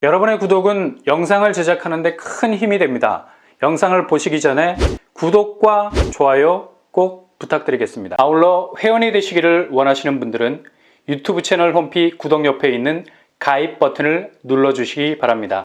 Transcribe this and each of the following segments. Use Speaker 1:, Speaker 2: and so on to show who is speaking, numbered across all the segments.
Speaker 1: 여러분의 구독은 영상을 제작하는 데 큰 힘이 됩니다. 영상을 보시기 전에 구독과 좋아요 꼭 부탁드리겠습니다. 아울러 회원이 되시기를 원하시는 분들은 유튜브 채널 홈피 구독 옆에 있는 가입 버튼을 눌러주시기 바랍니다.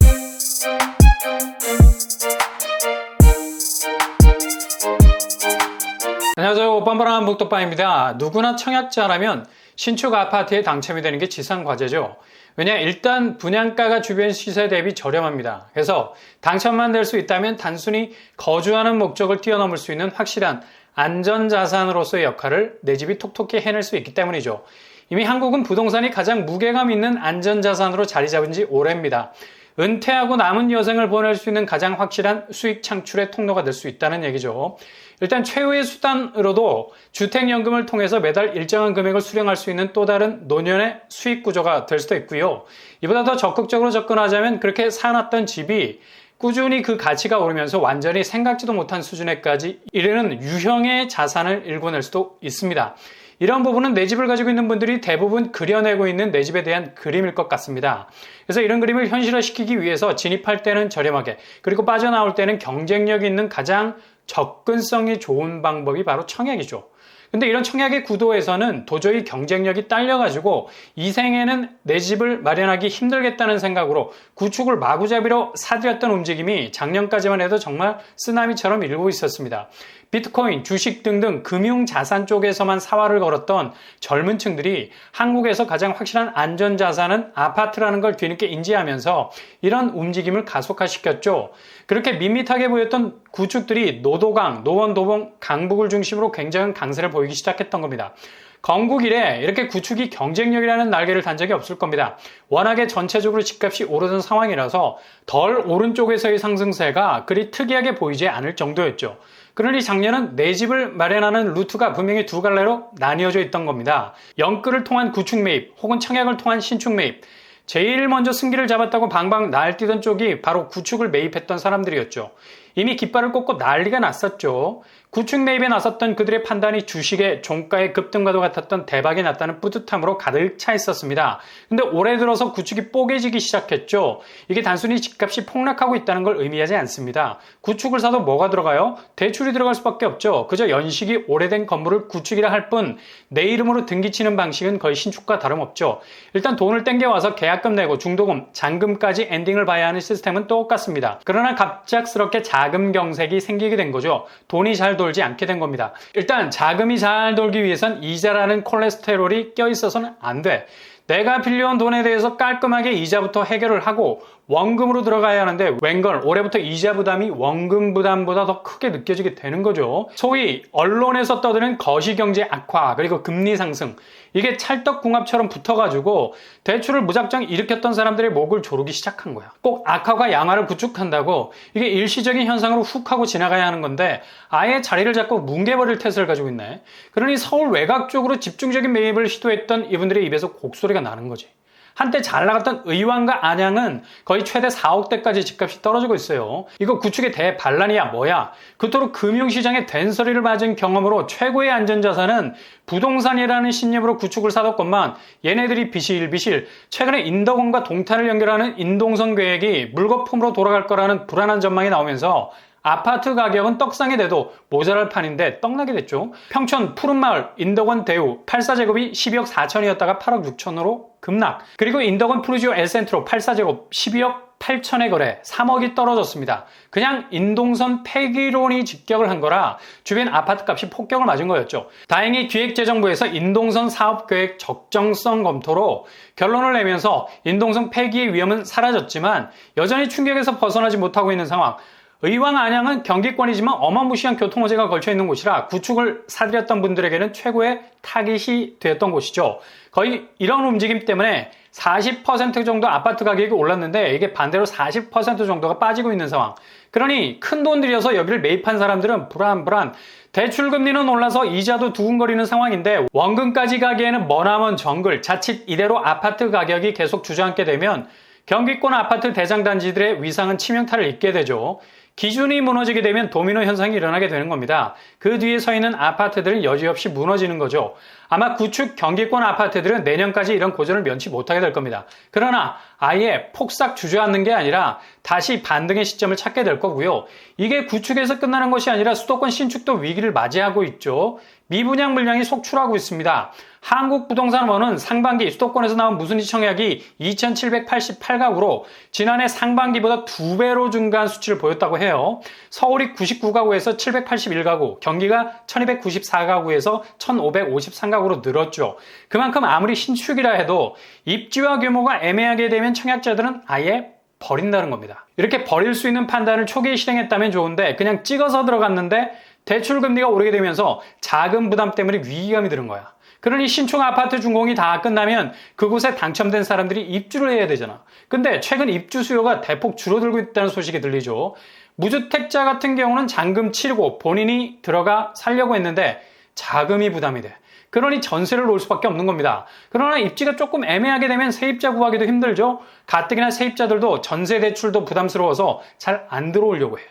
Speaker 1: 안녕하세요. 뻔뻔한 북독방입니다. 누구나 청약자라면 신축 아파트에 당첨이 되는 게 지상과제죠. 왜냐, 일단 분양가가 주변 시세 대비 저렴합니다. 그래서 당첨만 될 수 있다면 단순히 거주하는 목적을 뛰어넘을 수 있는 확실한 안전자산으로서의 역할을 내 집이 톡톡히 해낼 수 있기 때문이죠. 이미 한국은 부동산이 가장 무게감 있는 안전자산으로 자리 잡은 지 오래입니다. 은퇴하고 남은 여생을 보낼 수 있는 가장 확실한 수익 창출의 통로가 될 수 있다는 얘기죠. 일단 최후의 수단으로도 주택연금을 통해서 매달 일정한 금액을 수령할 수 있는 또 다른 노년의 수익 구조가 될 수도 있고요. 이보다 더 적극적으로 접근하자면 그렇게 사놨던 집이 꾸준히 그 가치가 오르면서 완전히 생각지도 못한 수준에까지 이르는 유형의 자산을 일궈낼 수도 있습니다. 이런 부분은 내 집을 가지고 있는 분들이 대부분 그려내고 있는 내 집에 대한 그림일 것 같습니다. 그래서 이런 그림을 현실화시키기 위해서 진입할 때는 저렴하게, 그리고 빠져나올 때는 경쟁력이 있는 가장 접근성이 좋은 방법이 바로 청약이죠. 근데 이런 청약의 구도에서는 도저히 경쟁력이 딸려가지고 이 생에는 내 집을 마련하기 힘들겠다는 생각으로 구축을 마구잡이로 사들였던 움직임이 작년까지만 해도 정말 쓰나미처럼 일고 있었습니다. 비트코인, 주식 등등 금융자산 쪽에서만 사활을 걸었던 젊은 층들이 한국에서 가장 확실한 안전자산은 아파트라는 걸 뒤늦게 인지하면서 이런 움직임을 가속화시켰죠. 그렇게 밋밋하게 보였던 구축들이 노도강, 노원도봉, 강북을 중심으로 굉장한 강세를 보이기 시작했던 겁니다. 건국 이래 이렇게 구축이 경쟁력이라는 날개를 단 적이 없을 겁니다. 워낙에 전체적으로 집값이 오르던 상황이라서 덜 오른쪽에서의 상승세가 그리 특이하게 보이지 않을 정도였죠. 그러니 작년은 내 집을 마련하는 루트가 분명히 두 갈래로 나뉘어져 있던 겁니다. 영끌을 통한 구축 매입 혹은 청약을 통한 신축 매입. 제일 먼저 승기를 잡았다고 방방 날뛰던 쪽이 바로 구축을 매입했던 사람들이었죠. 이미 깃발을 꽂고 난리가 났었죠. 구축 매입에 나섰던 그들의 판단이 주식의 종가의 급등과도 같았던 대박이 났다는 뿌듯함으로 가득 차 있었습니다. 근데 올해 들어서 구축이 뽀개지기 시작했죠. 이게 단순히 집값이 폭락하고 있다는 걸 의미하지 않습니다. 구축을 사도 뭐가 들어가요? 대출이 들어갈 수밖에 없죠. 그저 연식이 오래된 건물을 구축이라 할 뿐 내 이름으로 등기치는 방식은 거의 신축과 다름없죠. 일단 돈을 땡겨와서 계약금 내고 중도금, 잔금까지 엔딩을 봐야 하는 시스템은 똑같습니다. 그러나 갑작스럽게 자금 경색이 생기게 된 거죠. 돈이 잘 돌지 않게 된 겁니다. 일단 자금이 잘 돌기 위해선 이자라는 콜레스테롤이 껴있어서는 안 돼. 내가 빌려온 돈에 대해서 깔끔하게 이자부터 해결을 하고 원금으로 들어가야 하는데 웬걸 올해부터 이자 부담이 원금 부담보다 더 크게 느껴지게 되는 거죠. 소위 언론에서 떠드는 거시경제 악화 그리고 금리 상승, 이게 찰떡궁합처럼 붙어가지고 대출을 무작정 일으켰던 사람들의 목을 조르기 시작한 거야. 꼭 악화가 양화를 구축한다고 이게 일시적인 현상으로 훅 하고 지나가야 하는 건데 아예 자리를 잡고 뭉개버릴 태세를 가지고 있네. 그러니 서울 외곽 쪽으로 집중적인 매입을 시도했던 이분들의 입에서 곡소리가 나는 거지. 한때 잘 나갔던 의왕과 안양은 거의 최대 4억대까지 집값이 떨어지고 있어요. 이거 구축의 대반란이야 뭐야. 그토록 금융시장에 된소리를 맞은 경험으로 최고의 안전자산은 부동산이라는 신념으로 구축을 사뒀건만 얘네들이 비실비실 최근에 인덕원과 동탄을 연결하는 인동선 계획이 물거품으로 돌아갈 거라는 불안한 전망이 나오면서 아파트 가격은 떡상이 돼도 모자랄 판인데 떡나게 됐죠. 평촌 푸른마을 인덕원 대우 84제곱이 12억 4천이었다가 8억 6천으로 급락. 그리고 인덕원 푸르지오 엘센트로 84제곱 12억 8천에 거래 3억이 떨어졌습니다. 그냥 인동선 폐기론이 직격을 한 거라 주변 아파트값이 폭격을 맞은 거였죠. 다행히 기획재정부에서 인동선 사업계획 적정성 검토로 결론을 내면서 인동선 폐기의 위험은 사라졌지만 여전히 충격에서 벗어나지 못하고 있는 상황. 의왕 안양은 경기권이지만 어마무시한 교통호재가 걸쳐있는 곳이라 구축을 사들였던 분들에게는 최고의 타깃이 되었던 곳이죠. 거의 이런 움직임 때문에 40% 정도 아파트 가격이 올랐는데 이게 반대로 40% 정도가 빠지고 있는 상황. 그러니 큰 돈 들여서 여기를 매입한 사람들은 불안. 대출금리는 올라서 이자도 두근거리는 상황인데 원금까지 가기에는 머나먼 정글. 자칫 이대로 아파트 가격이 계속 주저앉게 되면 경기권 아파트 대장단지들의 위상은 치명타를 입게 되죠. 기준이 무너지게 되면 도미노 현상이 일어나게 되는 겁니다. 그 뒤에 서 있는 아파트들은 여지없이 무너지는 거죠. 아마 구축 경기권 아파트들은 내년까지 이런 고전을 면치 못하게 될 겁니다. 그러나 아예 폭삭 주저앉는 게 아니라 다시 반등의 시점을 찾게 될 거고요. 이게 구축에서 끝나는 것이 아니라 수도권 신축도 위기를 맞이하고 있죠. 미분양 물량이 속출하고 있습니다. 한국부동산원은 상반기 수도권에서 나온 무순위 청약이 2,788가구로 지난해 상반기보다 2배로 증가한 수치를 보였다고 해요. 서울이 99가구에서 781가구, 경기가 1294가구에서 1553가구로 늘었죠. 그만큼 아무리 신축이라 해도 입지와 규모가 애매하게 되면 청약자들은 아예 버린다는 겁니다. 이렇게 버릴 수 있는 판단을 초기에 실행했다면 좋은데 그냥 찍어서 들어갔는데 대출금리가 오르게 되면서 자금 부담 때문에 위기감이 드는 거야. 그러니 신축 아파트 준공이 다 끝나면 그곳에 당첨된 사람들이 입주를 해야 되잖아. 근데 최근 입주 수요가 대폭 줄어들고 있다는 소식이 들리죠. 무주택자 같은 경우는 잔금 치르고 본인이 들어가 살려고 했는데 자금이 부담이 돼. 그러니 전세를 놓을 수밖에 없는 겁니다. 그러나 입지가 조금 애매하게 되면 세입자 구하기도 힘들죠. 가뜩이나 세입자들도 전세 대출도 부담스러워서 잘 안 들어오려고 해.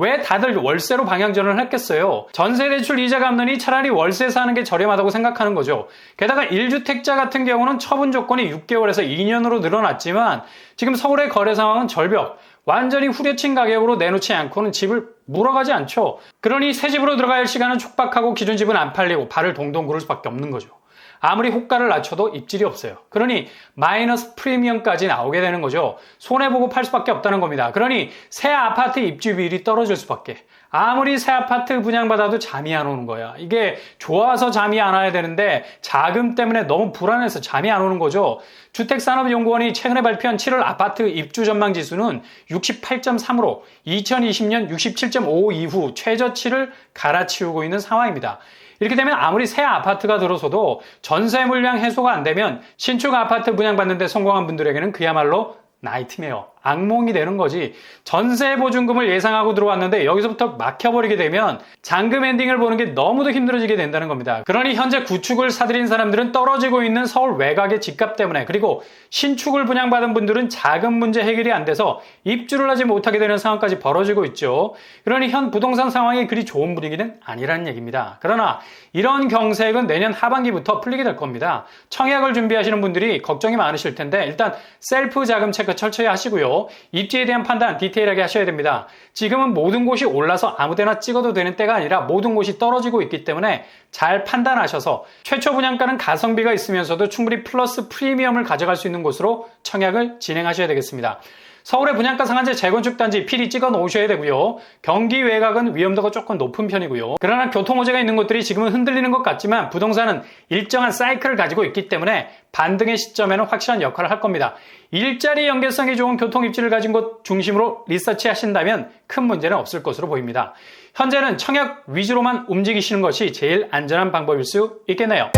Speaker 1: 왜 다들 월세로 방향전환을 했겠어요? 전세대출 이자 갚느니 차라리 월세 사는 게 저렴하다고 생각하는 거죠. 게다가 1주택자 같은 경우는 처분 조건이 6개월에서 2년으로 늘어났지만 지금 서울의 거래 상황은 절벽, 완전히 후려친 가격으로 내놓지 않고는 집을 물어가지 않죠. 그러니 새 집으로 들어갈 시간은 촉박하고 기존 집은 안 팔리고 발을 동동 구를 수밖에 없는 거죠. 아무리 호가를 낮춰도 입질이 없어요. 그러니 마이너스 프리미엄까지 나오게 되는 거죠. 손해보고 팔 수밖에 없다는 겁니다. 그러니 새 아파트 입주 비율이 떨어질 수밖에. 아무리 새 아파트 분양받아도 잠이 안 오는 거야. 이게 좋아서 잠이 안 와야 되는데 자금 때문에 너무 불안해서 잠이 안 오는 거죠. 주택산업연구원이 최근에 발표한 7월 아파트 입주 전망 지수는 68.3으로 2020년 67.5 이후 최저치를 갈아치우고 있는 상황입니다. 이렇게 되면 아무리 새 아파트가 들어서도 전세 물량 해소가 안 되면 신축 아파트 분양받는 데 성공한 분들에게는 그야말로 나이트메어, 악몽이 되는 거지. 전세 보증금을 예상하고 들어왔는데 여기서부터 막혀버리게 되면 잔금 엔딩을 보는 게 너무도 힘들어지게 된다는 겁니다. 그러니 현재 구축을 사들인 사람들은 떨어지고 있는 서울 외곽의 집값 때문에, 그리고 신축을 분양받은 분들은 자금 문제 해결이 안 돼서 입주를 하지 못하게 되는 상황까지 벌어지고 있죠. 그러니 현 부동산 상황이 그리 좋은 분위기는 아니라는 얘기입니다. 그러나 이런 경색은 내년 하반기부터 풀리게 될 겁니다. 청약을 준비하시는 분들이 걱정이 많으실 텐데 일단 셀프 자금 체크 철저히 하시고요. 입지에 대한 판단 디테일하게 하셔야 됩니다. 지금은 모든 곳이 올라서 아무데나 찍어도 되는 때가 아니라 모든 곳이 떨어지고 있기 때문에 잘 판단하셔서 최초 분양가는 가성비가 있으면서도 충분히 플러스 프리미엄을 가져갈 수 있는 곳으로 청약을 진행하셔야 되겠습니다. 서울의 분양가 상한제 재건축 단지 필히 찍어 놓으셔야 되고요. 경기 외곽은 위험도가 조금 높은 편이고요. 그러나 교통호재가 있는 곳들이 지금은 흔들리는 것 같지만 부동산은 일정한 사이클을 가지고 있기 때문에 반등의 시점에는 확실한 역할을 할 겁니다. 일자리 연계성이 좋은 교통 입지를 가진 곳 중심으로 리서치 하신다면 큰 문제는 없을 것으로 보입니다. 현재는 청약 위주로만 움직이시는 것이 제일 안전한 방법일 수 있겠네요.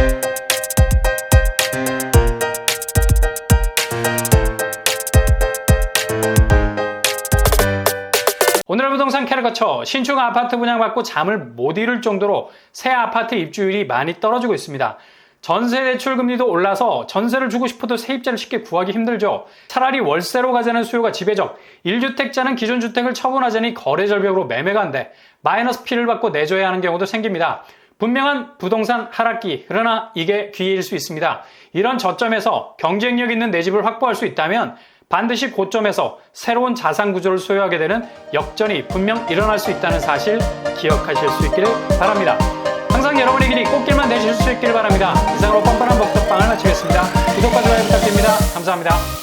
Speaker 1: 오늘의 부동산 캐리커처, 신축 아파트 분양받고 잠을 못 이룰 정도로 새 아파트 입주율이 많이 떨어지고 있습니다. 전세 대출 금리도 올라서 전세를 주고 싶어도 세입자를 쉽게 구하기 힘들죠. 차라리 월세로 가자는 수요가 지배적, 1주택자는 기존 주택을 처분하자니 거래 절벽으로 매매가 안 돼 마이너스 피를 받고 내줘야 하는 경우도 생깁니다. 분명한 부동산 하락기, 그러나 이게 기회일 수 있습니다. 이런 저점에서 경쟁력 있는 내 집을 확보할 수 있다면 반드시 고점에서 새로운 자산 구조를 소유하게 되는 역전이 분명 일어날 수 있다는 사실 기억하실 수 있기를 바랍니다. 항상 여러분의 길이 꽃길만 되실 수 있기를 바랍니다. 이상으로 뻔뻔한 복덕방을 마치겠습니다. 구독과 좋아요 부탁드립니다. 감사합니다.